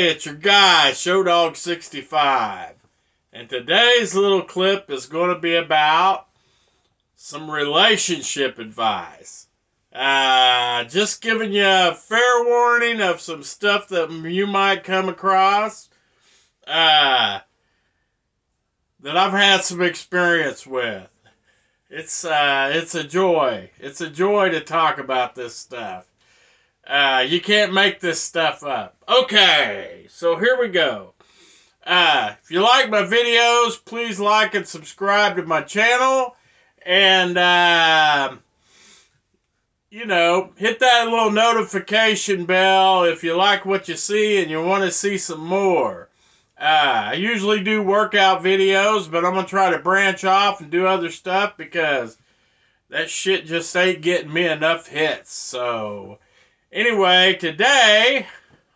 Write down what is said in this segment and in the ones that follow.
Hey, it's your guy, ShowDog65. And today's little clip is going to be about some relationship advice. Just giving you a fair warning of some stuff that you might come across that I've had some experience with. It's a joy. It's a joy to talk about this stuff. You can't make this stuff up. Okay, so here we go. If you like my videos, please like and subscribe to my channel. And, hit that little notification bell if you like what you see and you want to see some more. I usually do workout videos, but I'm going to try to branch off and do other stuff because that shit just ain't getting me enough hits. So, anyway, today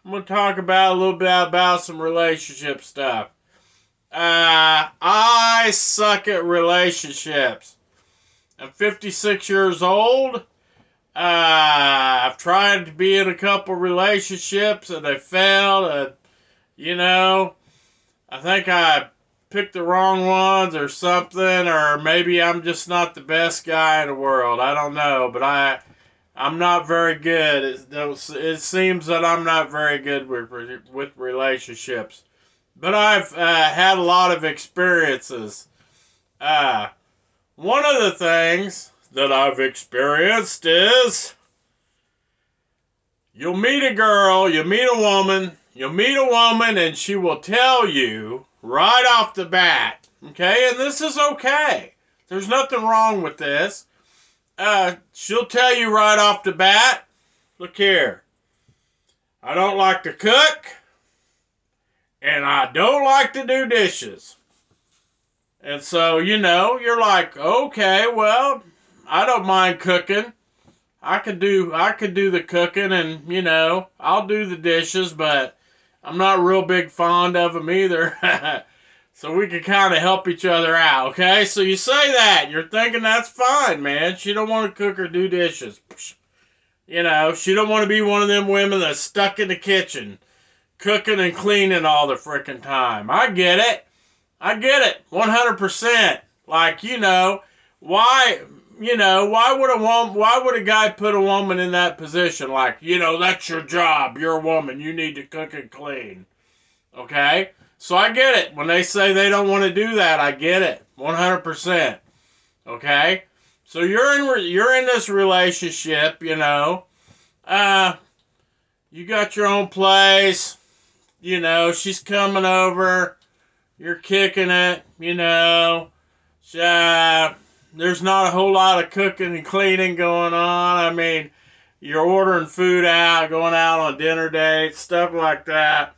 I'm going to talk about a little bit about some relationship stuff. I suck at relationships. I'm 56 years old. I've tried to be in a couple relationships and they failed. I think I picked the wrong ones or something, or maybe I'm just not the best guy in the world. I don't know, but I'm not very good. It seems that I'm not very good with relationships. But I've had a lot of experiences. One of the things that I've experienced is you'll meet a girl, you'll meet a woman, and she will tell you right off the bat, okay? And this is okay. There's nothing wrong with this. She'll tell you right off the bat, look here, I don't like to cook, and I don't like to do dishes. And so, you're like, okay, well, I don't mind cooking. I could do the cooking and, I'll do the dishes, but I'm not real big fond of them either. So we can kind of help each other out, okay? So you say that. You're thinking that's fine, man. She don't want to cook or do dishes. She don't want to be one of them women that's stuck in the kitchen, cooking and cleaning all the frickin' time. I get it. 100%. Like, why would a guy put a woman in that position? Like, that's your job. You're a woman. You need to cook and clean. Okay? So I get it. When they say they don't want to do that, I get it. 100%. Okay? So you're in this relationship, you got your own place. She's coming over. You're kicking it, there's not a whole lot of cooking and cleaning going on. I mean, you're ordering food out, going out on dinner dates, stuff like that,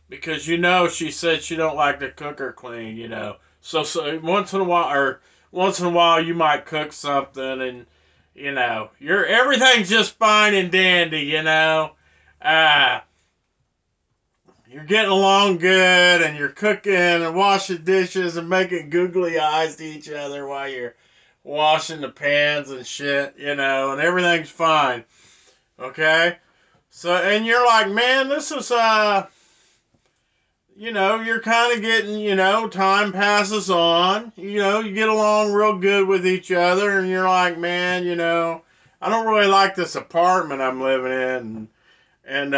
because she said she don't like to cook or clean, So once in a while you might cook something and, everything's just fine and dandy, you're getting along good, and you're cooking and washing dishes and making googly eyes to each other while you're washing the pans and shit, and everything's fine. Okay? So, and you're like, man, this is, you're kind of getting, time passes on. You get along real good with each other, and you're like, man, I don't really like this apartment I'm living in. And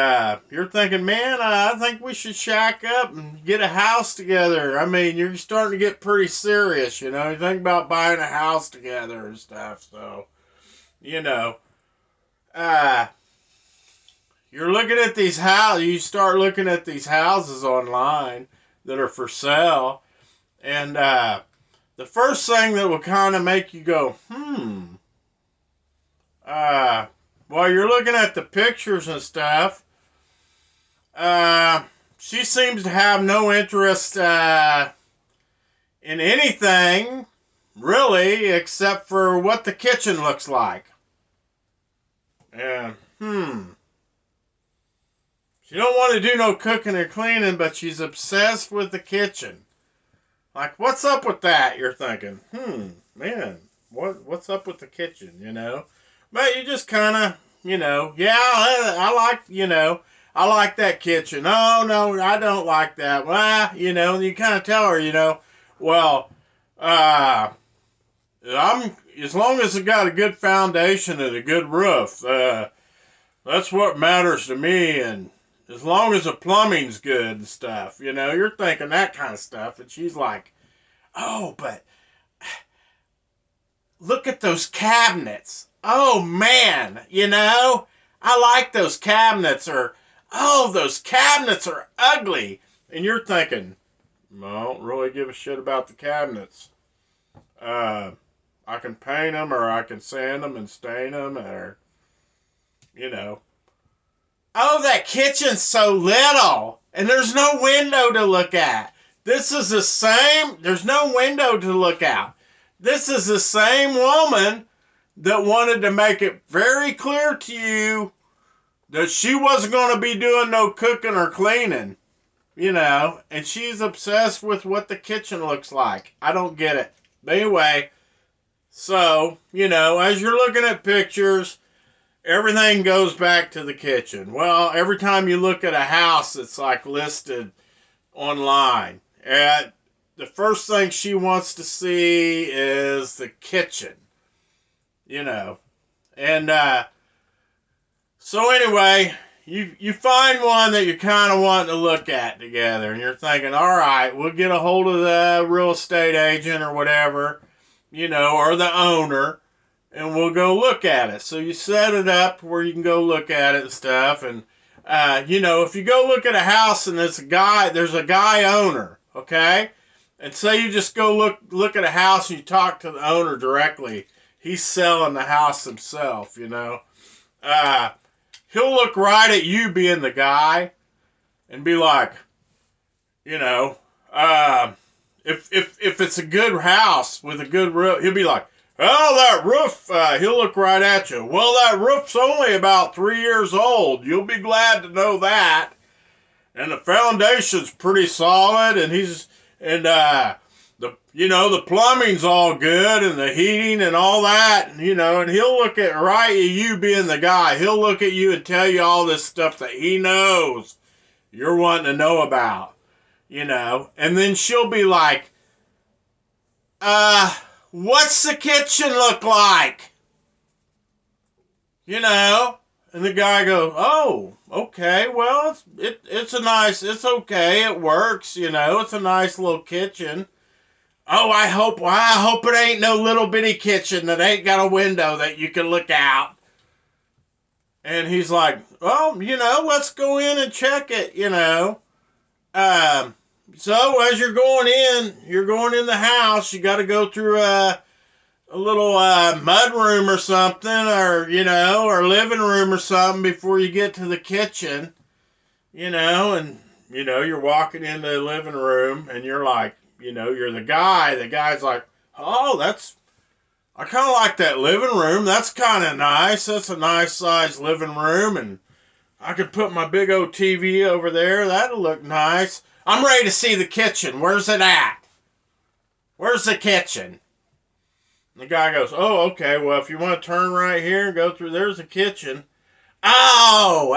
you're thinking, man, I think we should shack up and get a house together. I mean, you're starting to get pretty serious, You think about buying a house together and stuff. So, you're looking at these houses. You start looking at these houses online that are for sale. And the first thing that will kind of make you go, while you're looking at the pictures and stuff, she seems to have no interest in anything, really, except for what the kitchen looks like. And, she don't want to do no cooking or cleaning, but she's obsessed with the kitchen. Like, what's up with that, you're thinking? Man, what's up with the kitchen, But you just kind of, I like, I like that kitchen. Oh, no, I don't like that. Well, and you kind of tell her, well, I'm as long as it got a good foundation and a good roof, that's what matters to me. And as long as the plumbing's good and stuff, you're thinking that kind of stuff. And she's like, oh, but look at those cabinets. Oh, man, I like those cabinets. Or, oh, those cabinets are ugly. And you're thinking, I don't really give a shit about the cabinets. I can paint them, or I can sand them and stain them, or, Oh, that kitchen's so little, and there's no window to look at. This is the same, there's no window to look out. This is the same woman that wanted to make it very clear to you that she wasn't going to be doing no cooking or cleaning, and she's obsessed with what the kitchen looks like. I don't get it. But anyway, so, as you're looking at pictures, everything goes back to the kitchen. Well, every time you look at a house that's like listed online, and the first thing she wants to see is the kitchen, And so anyway, you find one that you kind of want to look at together, and you're thinking, all right, we'll get a hold of the real estate agent or whatever, or the owner, and we'll go look at it. So you set it up where you can go look at it and stuff. And, if you go look at a house and there's a guy owner, okay? And say you just go look at a house and you talk to the owner directly. He's selling the house himself, He'll look right at you being the guy and be like, if it's a good house with a good roof, he'll be like, oh, that roof, he'll look right at you. Well, that roof's only about 3 years old. You'll be glad to know that. And the foundation's pretty solid, and the plumbing's all good, and the heating and all that, and he'll look at right at you being the guy. He'll look at you and tell you all this stuff that he knows you're wanting to know about, and then she'll be like, what's the kitchen look like? And the guy goes, oh, okay, well, it's okay, it works, it's a nice little kitchen. Oh, I hope it ain't no little bitty kitchen that ain't got a window that you can look out. And he's like, oh, let's go in and check it, So as you're going in the house, you got to go through a little mud room or something, or living room or something before you get to the kitchen, and you're walking into the living room and you're like, you're the guy. The guy's like, oh, I kind of like that living room. That's kind of nice. That's a nice sized living room, and I could put my big old TV over there. That'll look nice. I'm ready to see the kitchen. Where's it at? Where's the kitchen? And the guy goes, oh, okay, well, if you want to turn right here and go through, there's the kitchen. Oh,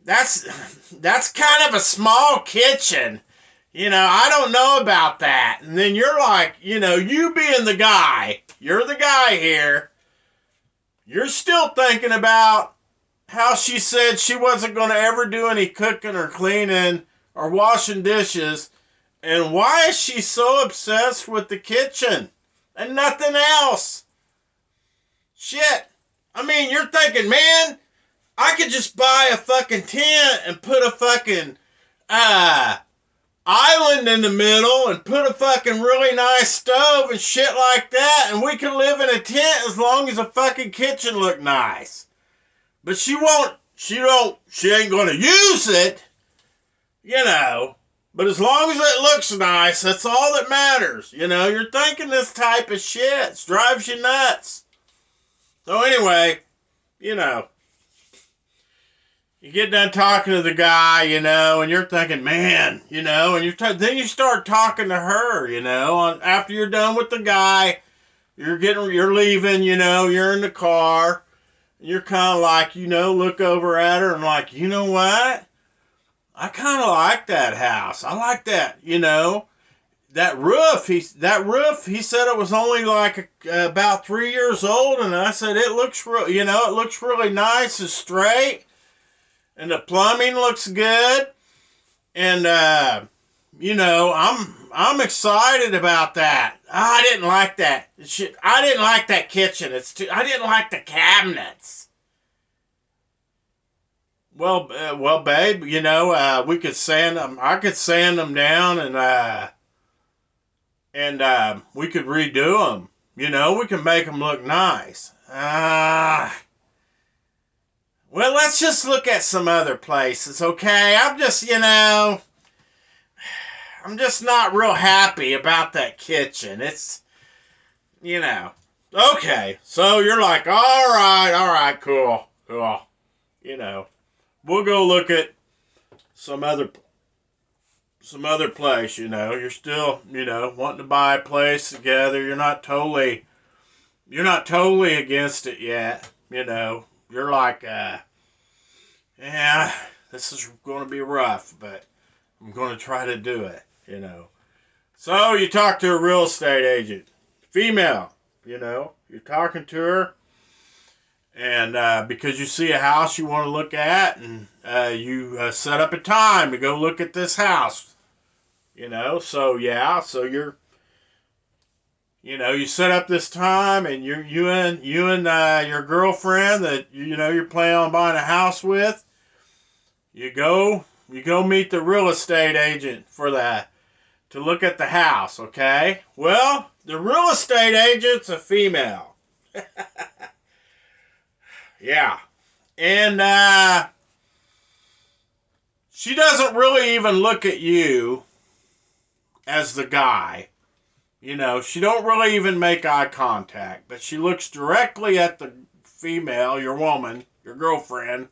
that's kind of a small kitchen. I don't know about that. And then you're like, you being the guy, you're the guy here. You're still thinking about how she said she wasn't going to ever do any cooking or cleaning or washing dishes. And why is she so obsessed with the kitchen and nothing else? Shit. I mean, you're thinking, man, I could just buy a fucking tent and put a fucking island in the middle and put a fucking really nice stove and shit like that, and we could live in a tent as long as the fucking kitchen looked nice. But she ain't gonna use it, but as long as it looks nice, that's all that matters. You're thinking this type of shit. It drives you nuts. So anyway, you get done talking to the guy, and you're thinking, man, and then you start talking to her, after you're done with the guy, you're leaving, you're in the car, You're kind of like, look over at her and like, you know what? I kind of like that house. I like that, that roof. He said it was only like about 3 years old, and I said it looks it looks really nice and straight, and the plumbing looks good, and I'm excited about that. I didn't like that. I didn't like that kitchen. I didn't like the cabinets. Well, babe, we could sand them. I could sand them down, and we could redo them. We can make them look nice. Well, let's just look at some other places, okay? I'm just not real happy about that kitchen. It's, okay. So you're like, all right, cool. We'll go look at some other place. You're still, wanting to buy a place together. You're not totally against it yet. You're like, yeah, this is going to be rough, but I'm going to try to do it. So you talk to a real estate agent, female. You're talking to her, and because you see a house you want to look at, and you set up a time to go look at this house. So you're, you set up this time, and you and your girlfriend that you're planning on buying a house with. You go meet the real estate agent to look at the house. Okay. Well, the real estate agent's a female. Yeah, and she doesn't really even look at you as the guy. She don't really even make eye contact, but she looks directly at the female, your woman, your girlfriend,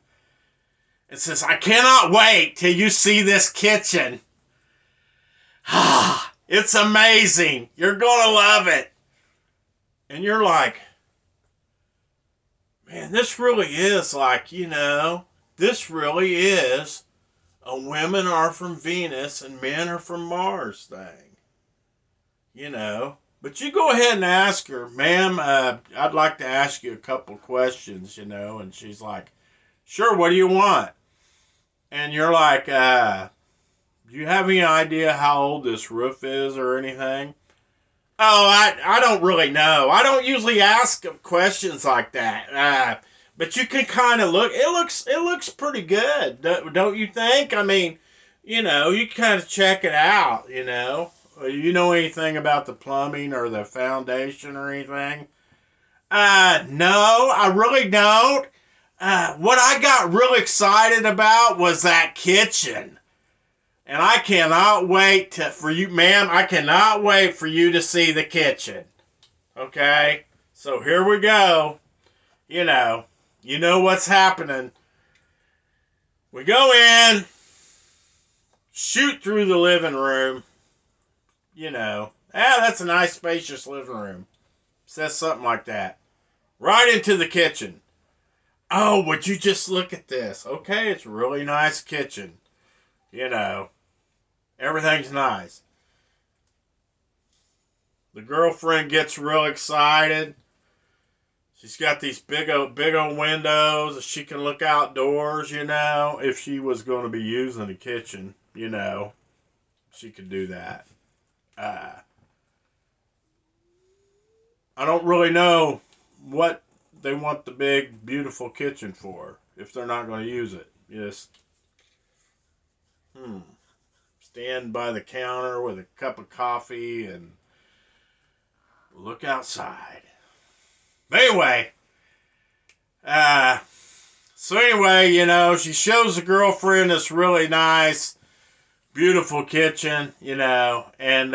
and says, I cannot wait till you see this kitchen. It's amazing. You're going to love it. And you're like, man, this really is like, this really is a women are from Venus and men are from Mars thing. But you go ahead and ask her, ma'am, I'd like to ask you a couple questions, and she's like, sure, what do you want? And you're like, do you have any idea how old this roof is or anything? Oh, I don't really know. I don't usually ask questions like that. But you can kind of look. It looks pretty good, don't you think? I mean, you kind of check it out. You know anything about the plumbing or the foundation or anything? No, I really don't. What I got real excited about was that kitchen. And I cannot wait for you, ma'am, I cannot wait for you to see the kitchen. Okay? So here we go. You know what's happening. We go in, shoot through the living room. That's a nice spacious living room. Says something like that. Right into the kitchen. Oh, would you just look at this? Okay, it's a really nice kitchen. Everything's nice. The girlfriend gets real excited. She's got these big old windows. She can look outdoors, if she was going to be using the kitchen, she could do that. I don't really know what they want the big, beautiful kitchen for if they're not going to use it. Just, stand by the counter with a cup of coffee and look outside. But anyway, she shows the girlfriend this really nice, beautiful kitchen, and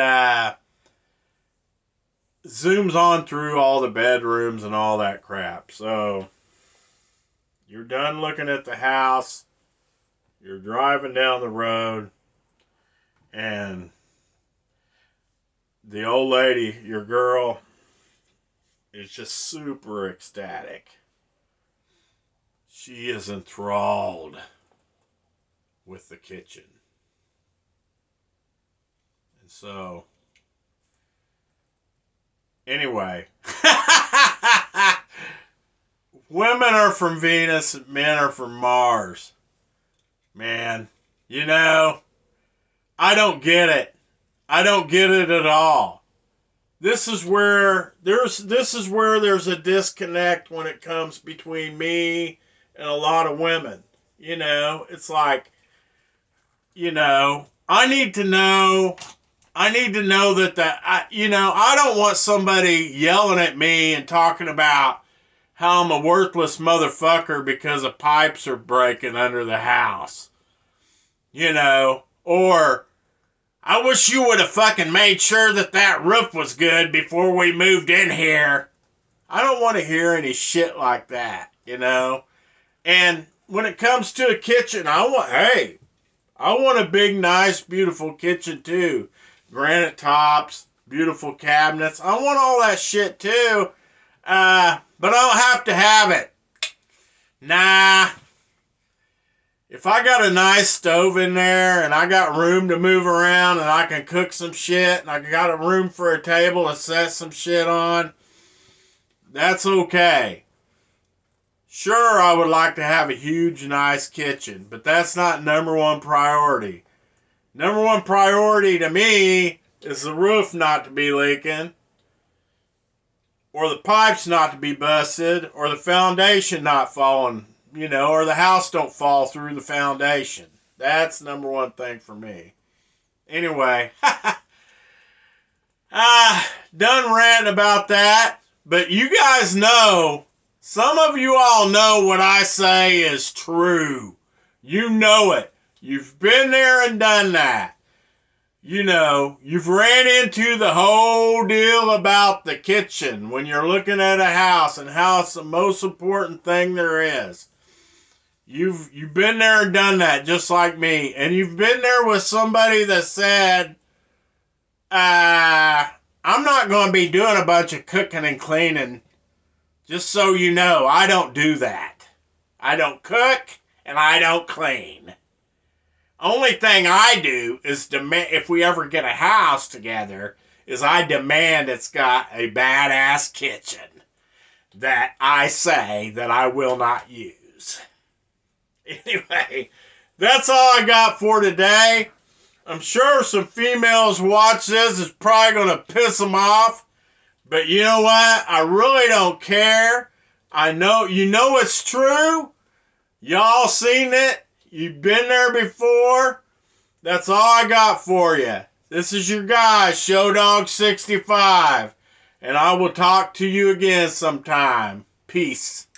zooms on through all the bedrooms and all that crap. So you're done looking at the house. You're driving down the road, and the old lady, your girl, is just super ecstatic. She is enthralled with the kitchen. And so, anyway, women are from Venus, men are from Mars. Man, you know, I don't get it. I don't get it at all. This is where there's a disconnect when it comes between me and a lot of women. You know, it's like, you know, I need to know that I don't want somebody yelling at me and talking about how I'm a worthless motherfucker because the pipes are breaking under the house. You know, or I wish you would have fucking made sure that roof was good before we moved in here. I don't want to hear any shit like that, you know. And when it comes to a kitchen, I want a big, nice, beautiful kitchen too. Granite tops, beautiful cabinets. I want all that shit too. But I don't have to have it. Nah. If I got a nice stove in there and I got room to move around and I can cook some shit and I got a room for a table to set some shit on, that's okay. Sure, I would like to have a huge, nice kitchen, but that's not number one priority. Number one priority to me is the roof not to be leaking, or the pipes not to be busted, or the foundation not falling, you know, or the house don't fall through the foundation. That's number one thing for me. Anyway, done ranting about that, but you guys know, some of you all know what I say is true. You know it. You've been there and done that. You know, you've ran into the whole deal about the kitchen when you're looking at a house and how it's the most important thing there is. You've been there and done that just like me. And you've been there with somebody that said, I'm not going to be doing a bunch of cooking and cleaning. Just so you know, I don't do that. I don't cook and I don't clean. Only thing I do is demand, if we ever get a house together, is I demand it's got a badass kitchen that I say that I will not use. Anyway, that's all I got for today. I'm sure some females watch this. It's probably going to piss them off. But you know what? I really don't care. I know, you know it's true. Y'all seen it. You've been there before. That's all I got for you. This is your guy, ShowDog65. And I will talk to you again sometime. Peace.